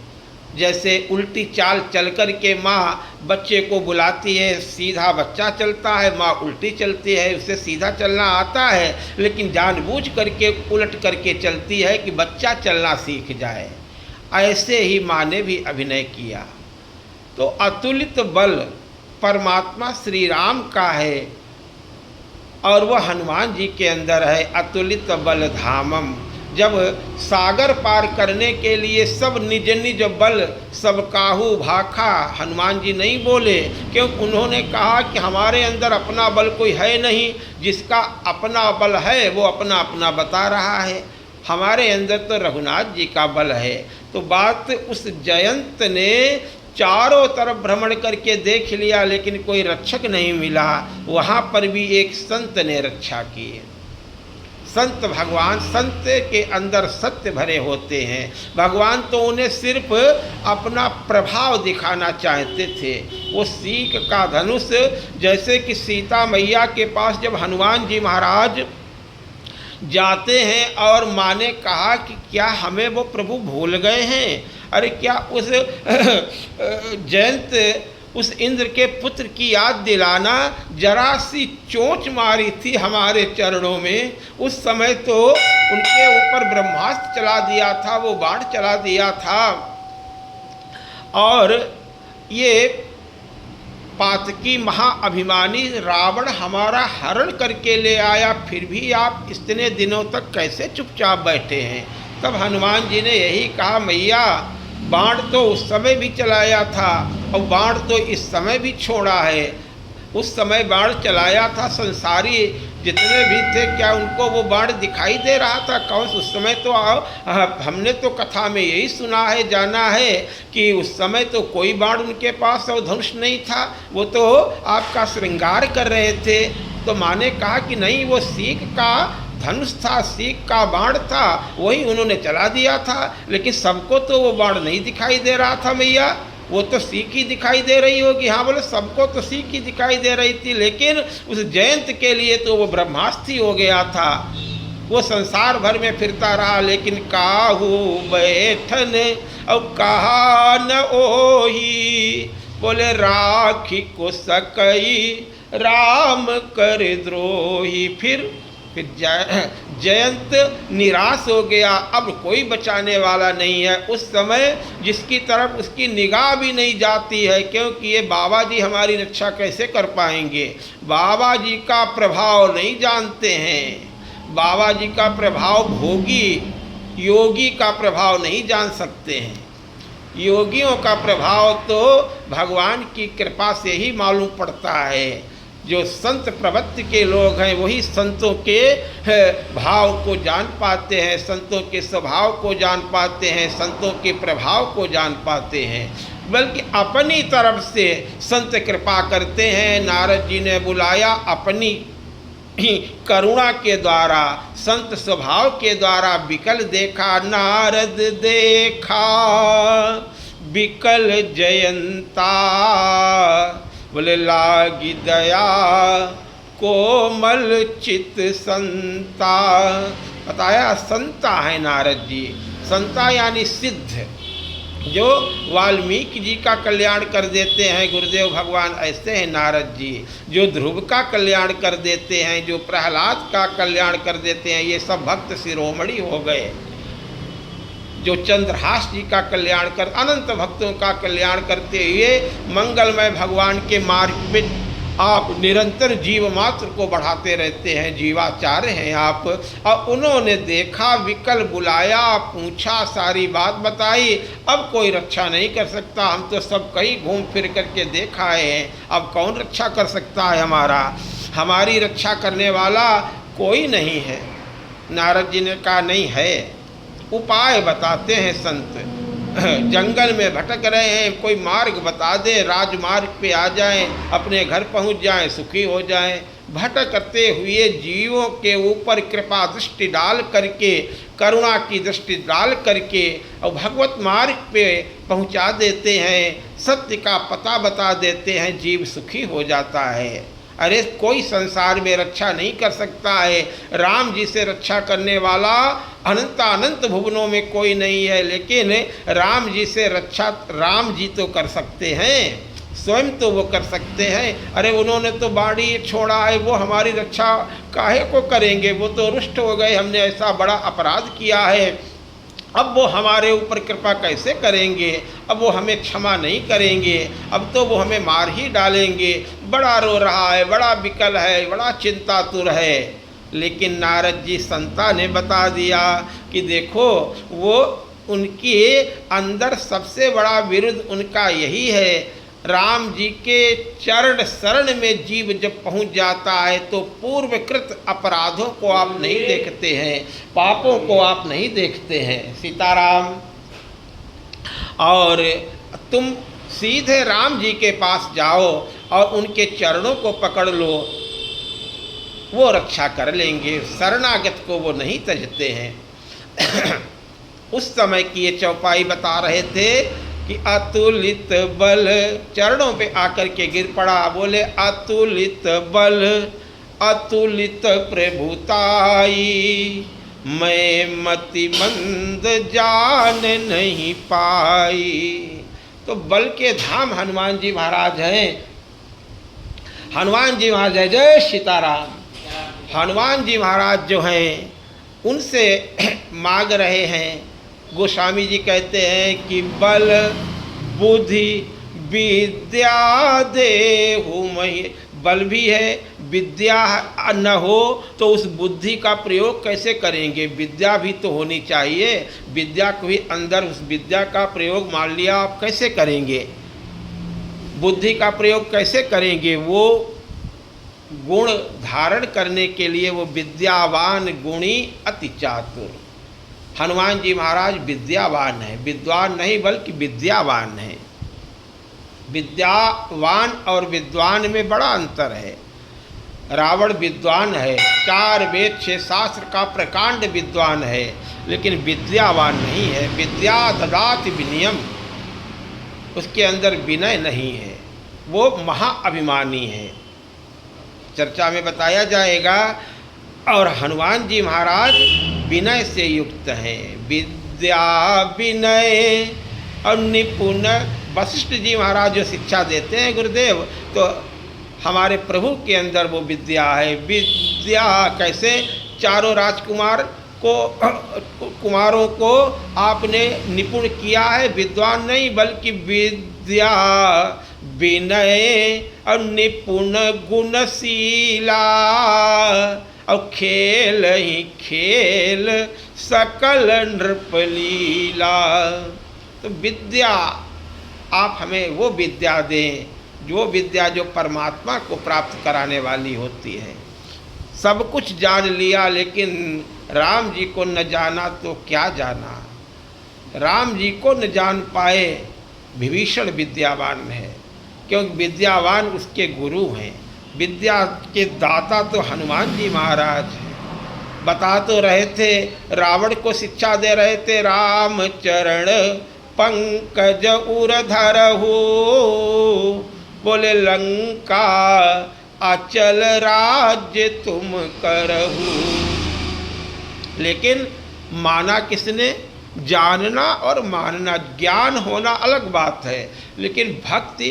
जैसे उल्टी चाल चल कर के माँ बच्चे को बुलाती है, सीधा बच्चा चलता है, माँ उल्टी चलती है, उसे सीधा चलना आता है, लेकिन जानबूझ करके उलट करके चलती है कि बच्चा चलना सीख जाए। ऐसे ही माँ ने भी अभिनय किया। तो अतुलित बल परमात्मा श्री राम का है, और वह हनुमान जी के अंदर है। अतुलित बल धामम, जब सागर पार करने के लिए सब निज निज बल सब काहू भाखा, हनुमान जी नहीं बोले, क्योंकि उन्होंने कहा कि हमारे अंदर अपना बल कोई है नहीं, जिसका अपना बल है वो अपना अपना बता रहा है। हमारे अंदर तो रघुनाथ जी का बल है। तो बात उस जयंत ने चारों तरफ भ्रमण करके देख लिया, लेकिन कोई रक्षक नहीं मिला। वहाँ पर भी एक संत ने रक्षा की। संत भगवान, संत के अंदर सत्य भरे होते हैं। भगवान तो उन्हें सिर्फ अपना प्रभाव दिखाना चाहते थे। वो सीख का धनुष, जैसे कि सीता मैया के पास जब हनुमान जी महाराज जाते हैं और माँ ने कहा कि क्या हमें वो प्रभु भूल गए हैं? अरे क्या उस जयंत, उस इंद्र के पुत्र की याद दिलाना, जरा सी चोंच मारी थी हमारे चरणों में, उस समय तो उनके ऊपर ब्रह्मास्त्र चला दिया था, वो बाण चला दिया था। और ये पातकी महाअभिमानी रावण हमारा हरण करके ले आया, फिर भी आप इतने दिनों तक कैसे चुपचाप बैठे हैं? तब हनुमान जी ने यही कहा, मैया बाण तो उस समय भी चलाया था और बाण तो इस समय भी छोड़ा है। उस समय बाण चलाया था, संसारी जितने भी थे क्या उनको वो बाण दिखाई दे रहा था? कौन उस समय तो हमने तो कथा में यही सुना है, जाना है कि उस समय तो कोई बाण उनके पास और धनुष नहीं था, वो तो आपका श्रृंगार कर रहे थे। तो माँ ने कहा कि नहीं, वो सीख का धनुष था, सीख का बाण था, वही उन्होंने चला दिया था। लेकिन सबको तो वो बाण नहीं दिखाई दे रहा था मैया, वो तो सीख ही दिखाई दे रही होगी। हाँ बोले, सबको तो सीख ही दिखाई दे रही थी, लेकिन उस जयंत के लिए तो वो ब्रह्मास्त्र हो गया था। वो संसार भर में फिरता रहा, लेकिन काहू बैठन और कहा न ओही, बोले राखी को सकई राम कर द्रोही। फिर जयंत निराश हो गया, अब कोई बचाने वाला नहीं है। उस समय जिसकी तरफ उसकी निगाह भी नहीं जाती है, क्योंकि ये बाबा जी हमारी रक्षा कैसे कर पाएंगे? बाबा जी का प्रभाव नहीं जानते हैं, बाबा जी का प्रभाव भोगी योगी का प्रभाव नहीं जान सकते हैं। योगियों का प्रभाव तो भगवान की कृपा से ही मालूम पड़ता है। जो संत प्रवृत्ति के लोग हैं वही संतों के भाव को जान पाते हैं, संतों के स्वभाव को जान पाते हैं, संतों के प्रभाव को जान पाते हैं। बल्कि अपनी तरफ से संत कृपा करते हैं। नारद जी ने बुलाया अपनी करुणा के द्वारा, संत स्वभाव के द्वारा। विकल देखा नारद देखा विकल जयंता, बोले लागी दया कोमल चित संता। बताया संता है नारद जी। संता यानी सिद्ध, जो वाल्मीकि जी का कल्याण कर देते हैं गुरुदेव भगवान, ऐसे हैं नारद जी। जो ध्रुव का कल्याण कर देते हैं, जो प्रहलाद का कल्याण कर देते हैं, ये सब भक्त शिरोमणि हो गए। जो चंद्रहास जी का कल्याण कर, अनंत भक्तों का कल्याण करते हुए मंगलमय भगवान के मार्ग में आप निरंतर जीव मात्र को बढ़ाते रहते हैं, जीवाचार्य हैं आप। और उन्होंने देखा, विकल बुलाया, पूछा, सारी बात बताई। अब कोई रक्षा नहीं कर सकता, हम तो सब कहीं घूम फिर करके देखा है, अब कौन रक्षा कर सकता है हमारा? हमारी रक्षा करने वाला कोई नहीं है। नारद जी ने कहा नहीं है, उपाय बताते हैं संत। जंगल में भटक रहे हैं, कोई मार्ग बता दे, राजमार्ग पे आ जाएं, अपने घर पहुंच जाएं, सुखी हो जाएं। भटकते हुए जीवों के ऊपर कृपा दृष्टि डाल करके, करुणा की दृष्टि डाल करके और भगवत मार्ग पे पहुंचा देते हैं, सत्य का पता बता देते हैं, जीव सुखी हो जाता है। अरे कोई संसार में रक्षा नहीं कर सकता है, राम जी से रक्षा करने वाला अनंत भुवनों में कोई नहीं है। लेकिन राम जी से रक्षा राम जी तो कर सकते हैं, स्वयं तो वो कर सकते हैं। अरे उन्होंने तो बाड़ी छोड़ा है, वो हमारी रक्षा काहे को करेंगे? वो तो रुष्ट हो गए, हमने ऐसा बड़ा अपराध किया है, अब वो हमारे ऊपर कृपा कैसे करेंगे? अब वो हमें क्षमा नहीं करेंगे, अब तो वो हमें मार ही डालेंगे। बड़ा रो रहा है, बड़ा विकल है, बड़ा चिंतातुर है। लेकिन नारद जी संता ने बता दिया कि देखो, वो उनके अंदर सबसे बड़ा विरुद्ध उनका यही है। राम जी के चरण शरण में जीव जब पहुंच जाता है तो पूर्वकृत अपराधों को आप नहीं देखते हैं, पापों को आप नहीं देखते हैं। सीताराम, और तुम सीधे राम जी के पास जाओ और उनके चरणों को पकड़ लो। वो रक्षा कर लेंगे, शरणागत को वो नहीं तजते हैं। उस समय की ये चौपाई बता रहे थे कि अतुलित बल, चरणों पे आकर के गिर पड़ा, बोले अतुलित बल अतुलित प्रभुताई, मैं मति मंद जान नहीं पाई। तो बल के धाम हनुमान जी महाराज हैं। हनुमान जी महाराज, जय जय सीताराम। हनुमान जी महाराज जो हैं उनसे मांग रहे हैं। गोस्वामी जी कहते हैं कि बल बुद्धि विद्या देहु महि, बल भी है, विद्या न हो तो उस बुद्धि का प्रयोग कैसे करेंगे? विद्या भी तो होनी चाहिए। विद्या को भी अंदर, उस विद्या का प्रयोग मान लिया आप कैसे करेंगे? बुद्धि का प्रयोग कैसे करेंगे? वो गुण धारण करने के लिए वो विद्यावान गुणी अति चातुर। हनुमान जी महाराज विद्यावान है, विद्वान नहीं बल्कि विद्यावान है। विद्यावान और विद्वान में बड़ा अंतर है। रावण विद्वान है, 4 वेद 6 शास्त्र का प्रकांड विद्वान है, लेकिन विद्यावान नहीं है। विद्या ददाति विनयम, उसके अंदर विनय नहीं है, वो महाअभिमानी है। चर्चा में बताया जाएगा। और हनुमान जी महाराज विनय से युक्त हैं, विद्या विनय और निपुण। वशिष्ठ जी महाराज जो शिक्षा देते हैं गुरुदेव, तो हमारे प्रभु के अंदर वो विद्या है। विद्या कैसे? चारों राजकुमार को, कुमारों को आपने निपुण किया है, विद्वान नहीं बल्कि विद्या विनय और निपुण गुणशीला और खेल ही खेल सकल नृपलीला। तो विद्या आप हमें वो विद्या दें, जो विद्या जो परमात्मा को प्राप्त कराने वाली होती है। सब कुछ जान लिया लेकिन राम जी को न जाना तो क्या जाना। राम जी को न जान पाए, विभीषण विद्यावान है, क्योंकि विद्यावान उसके गुरु हैं। विद्या के दाता तो हनुमान जी महाराज हैं। बता तो रहे थे, रावण को शिक्षा दे रहे थे, राम चरण पंकज उरधरहु, बोले लंका अचल राज्य तुम करहु। लेकिन माना किसने? जानना और मानना, ज्ञान होना अलग बात है, लेकिन भक्ति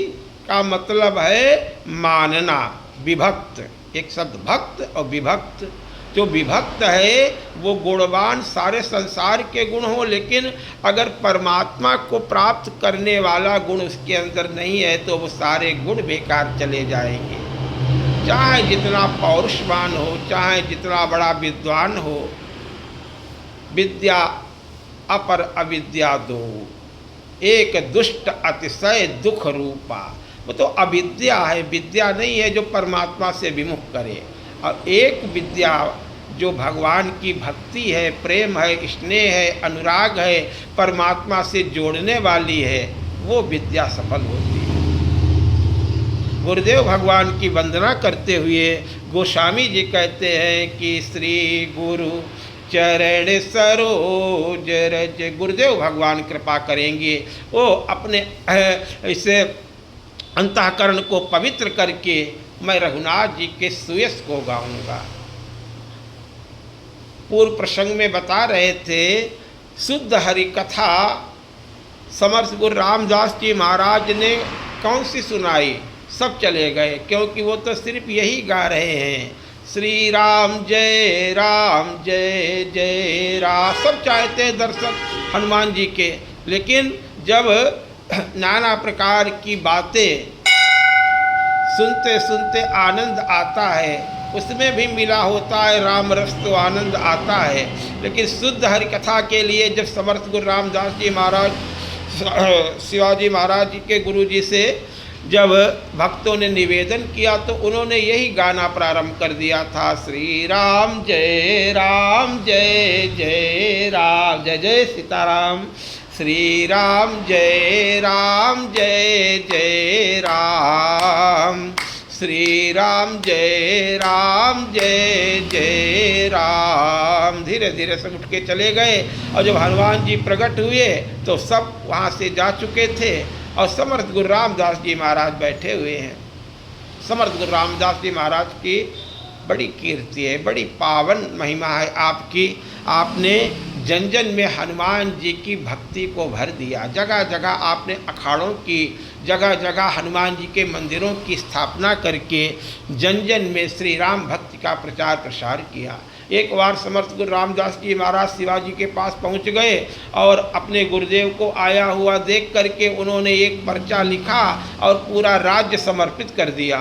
का मतलब है मानना। विभक्त, एक शब्द भक्त और विभक्त। जो विभक्त है वो गुणवान सारे संसार के गुण हो, लेकिन अगर परमात्मा को प्राप्त करने वाला गुण उसके अंदर नहीं है तो वो सारे गुण बेकार चले जाएंगे। चाहे जितना पौरुषवान हो, चाहे जितना बड़ा विद्वान हो, विद्या अपर अविद्या दो, एक दुष्ट अतिशय दुख रूपा। वो तो अविद्या है, विद्या नहीं है जो परमात्मा से विमुख करे। और एक विद्या जो भगवान की भक्ति है, प्रेम है, स्नेह है, अनुराग है, परमात्मा से जोड़ने वाली है, वो विद्या सफल होती है। गुरुदेव भगवान की वंदना करते हुए गोस्वामी जी कहते हैं कि श्री गुरु चरण सरोज रज। गुरुदेव भगवान कृपा करेंगे, वो अपने इसे अंतःकरण को पवित्र करके मैं रघुनाथ जी के सुयश को गाऊंगा। पूर्व प्रसंग में बता रहे थे, शुद्ध हरि कथा समर्थ गुरु रामदास जी महाराज ने कौन सी सुनाई? सब चले गए, क्योंकि वो तो सिर्फ यही गा रहे हैं, श्री राम जय जय राम। सब चाहते हैं दर्शन हनुमान जी के, लेकिन जब नाना प्रकार की बातें सुनते सुनते आनंद आता है, उसमें भी मिला होता है राम रस, तो आनंद आता है। लेकिन शुद्ध हरि कथा के लिए जब समर्थ गुरु रामदास जी महाराज, शिवाजी महाराज जी के गुरु जी से जब भक्तों ने निवेदन किया तो उन्होंने यही गाना प्रारंभ कर दिया था, श्री राम जय जय राम, जय जय सीताराम। श्री राम जय जय राम, श्री राम जय जय राम। धीरे धीरे सब उठ के चले गए और जब हनुमान जी प्रकट हुए तो सब वहाँ से जा चुके थे और समर्थ गुरु रामदास जी महाराज बैठे हुए हैं। समर्थ गुरु रामदास जी महाराज की बड़ी कीर्ति है, बड़ी पावन महिमा है आपकी। आपने जन जन में हनुमान जी की भक्ति को भर दिया। जगह जगह आपने अखाड़ों की, जगह जगह हनुमान जी के मंदिरों की स्थापना करके जन जन में श्री राम भक्ति का प्रचार प्रसार किया। एक बार समर्थ गुरु रामदास जी महाराज शिवाजी के पास पहुंच गए और अपने गुरुदेव को आया हुआ देख करके उन्होंने एक पर्चा लिखा और पूरा राज्य समर्पित कर दिया।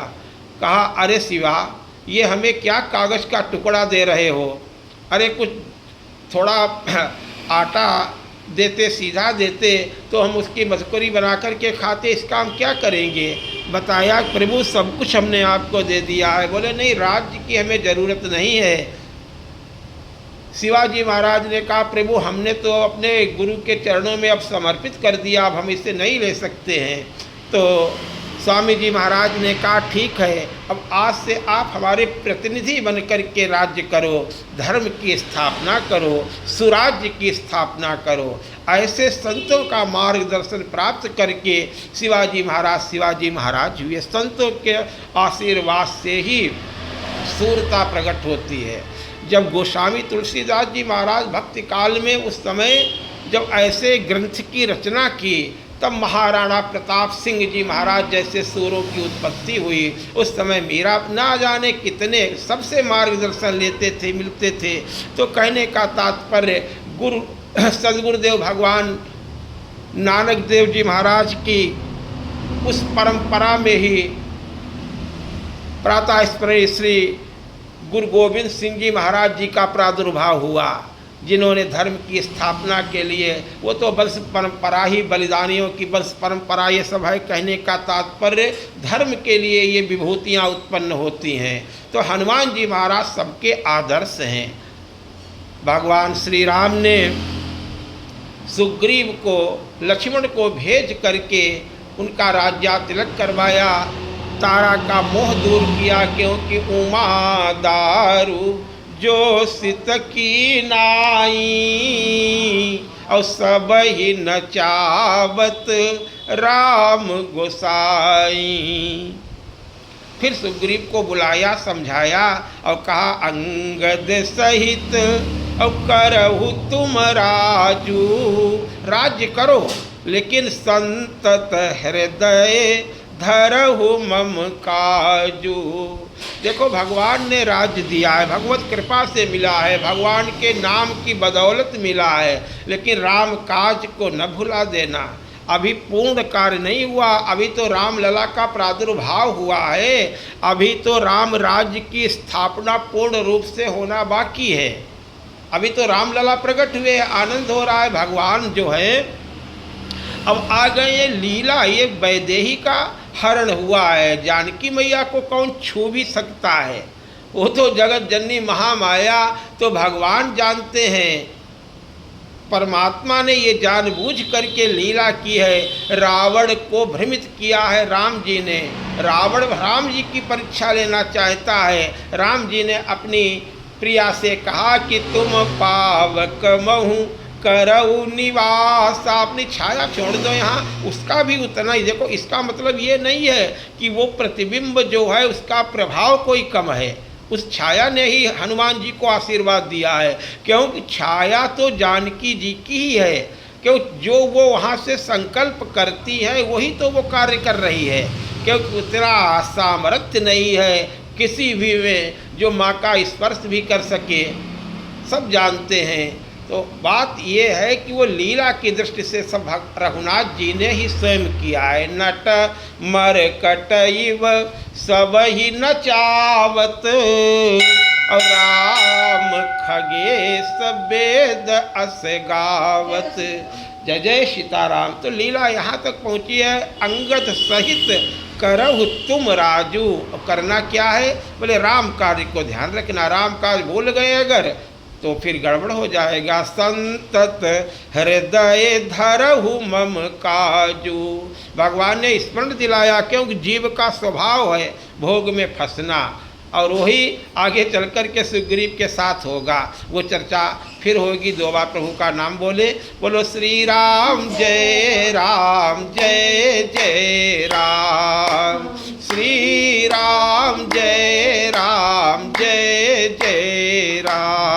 कहा, अरे शिवा, ये हमें क्या कागज़ का टुकड़ा दे रहे हो? अरे कुछ थोड़ा आटा देते, सीधा देते तो हम उसकी मजकूरी बना कर के खाते, इसका हम क्या करेंगे? बताया, प्रभु सब कुछ हमने आपको दे दिया है। बोले, नहीं, राज्य की हमें ज़रूरत नहीं है। शिवाजी महाराज ने कहा, प्रभु हमने तो अपने गुरु के चरणों में अब समर्पित कर दिया, अब हम इसे नहीं ले सकते हैं। तो स्वामी जी महाराज ने कहा, ठीक है, अब आज से आप हमारे प्रतिनिधि बन कर के राज्य करो, धर्म की स्थापना करो, सुराज्य की स्थापना करो। ऐसे संतों का मार्गदर्शन प्राप्त करके शिवाजी महाराज हुए। संतों के आशीर्वाद से ही सूरता प्रकट होती है। जब गोस्वामी तुलसीदास जी महाराज भक्ति काल में उस समय जब ऐसे ग्रंथ की रचना की, तब महाराणा प्रताप सिंह जी महाराज जैसे सूरों की उत्पत्ति हुई। उस समय मीरा ना जाने कितने सबसे मार्गदर्शन लेते थे, मिलते थे। तो कहने का तात्पर्य, गुरु सदगुरुदेव भगवान नानक देव जी महाराज की उस परंपरा में ही प्रातः स्मरणीय श्री गुरु गोविंद सिंह जी महाराज जी का प्रादुर्भाव हुआ, जिन्होंने धर्म की स्थापना के लिए, वो तो वंश परंपरा ही, बलिदानियों की वंश परंपरा ये सब है। कहने का तात्पर्य, धर्म के लिए ये विभूतियाँ उत्पन्न होती हैं। तो हनुमान जी महाराज सबके आदर्श हैं। भगवान श्री राम ने सुग्रीव को, लक्ष्मण को भेज करके उनका राज्यातिलक करवाया, तारा का मोह दूर किया, क्योंकि उमा दारू जो सित की नाई और सब ही नचावत राम गोसाई। फिर सुग्रीव को बुलाया, समझाया और कहा, अंगद सहित और करहु तुम राजू, राज्य करो लेकिन संतत हृदय धरहु मम काजू। देखो, भगवान ने राज्य दिया है, भगवत कृपा से मिला है, भगवान के नाम की बदौलत मिला है, लेकिन राम काज को न भुला देना। अभी पूर्ण कार्य नहीं हुआ, अभी तो रामलला का प्रादुर्भाव हुआ है, अभी तो राम राज्य की स्थापना पूर्ण रूप से होना बाकी है। अभी तो रामलला प्रकट हुए, आनंद हो रहा है। भगवान जो है अब आ गए, ये लीला, ये वैदेही का हरण हुआ है। जानकी मैया को कौन छू भी सकता है? वो तो जगत जननी महामाया, तो भगवान जानते हैं। परमात्मा ने ये जानबूझ करके लीला की है, रावण को भ्रमित किया है राम जी ने। रावण राम जी की परीक्षा लेना चाहता है। राम जी ने अपनी प्रिया से कहा कि तुम पावक महु करऊ निवास, अपनी छाया छोड़ दो यहाँ, उसका भी उतना ही। देखो, इसका मतलब ये नहीं है कि वो प्रतिबिंब जो है उसका प्रभाव कोई कम है, उस छाया ने ही हनुमान जी को आशीर्वाद दिया है, क्योंकि छाया तो जानकी जी की ही है। क्यों, जो वो वहाँ से संकल्प करती है वही तो वो कार्य कर रही है, क्योंकि उतना सामर्थ्य नहीं है किसी भी में जो माँ का स्पर्श भी कर सके, सब जानते हैं। तो बात ये है कि वो लीला की दृष्टि से सब रघुनाथ जी ने ही स्वयं किया है। नट मरकट इव सब ही नचावत और राम खगेश वेद अस गावत। जय जय सीताराम। तो लीला यहाँ तक पहुँची है, अंगद सहित करहु तुम राजू। करना क्या है? बोले राम कार्य को ध्यान रखना। राम कार्य भूल गए अगर तो फिर गड़बड़ हो जाएगा। संतत हृदय धरहु मम काजू, भगवान ने स्मरण दिलाया, क्योंकि जीव का स्वभाव है भोग में फंसना, और वही आगे चल कर के सुग्रीव के साथ होगा। वो चर्चा फिर होगी। 2 बार प्रभु का नाम बोले, बोलो श्री राम जय राम जय जय राम, श्री राम जय जय राम।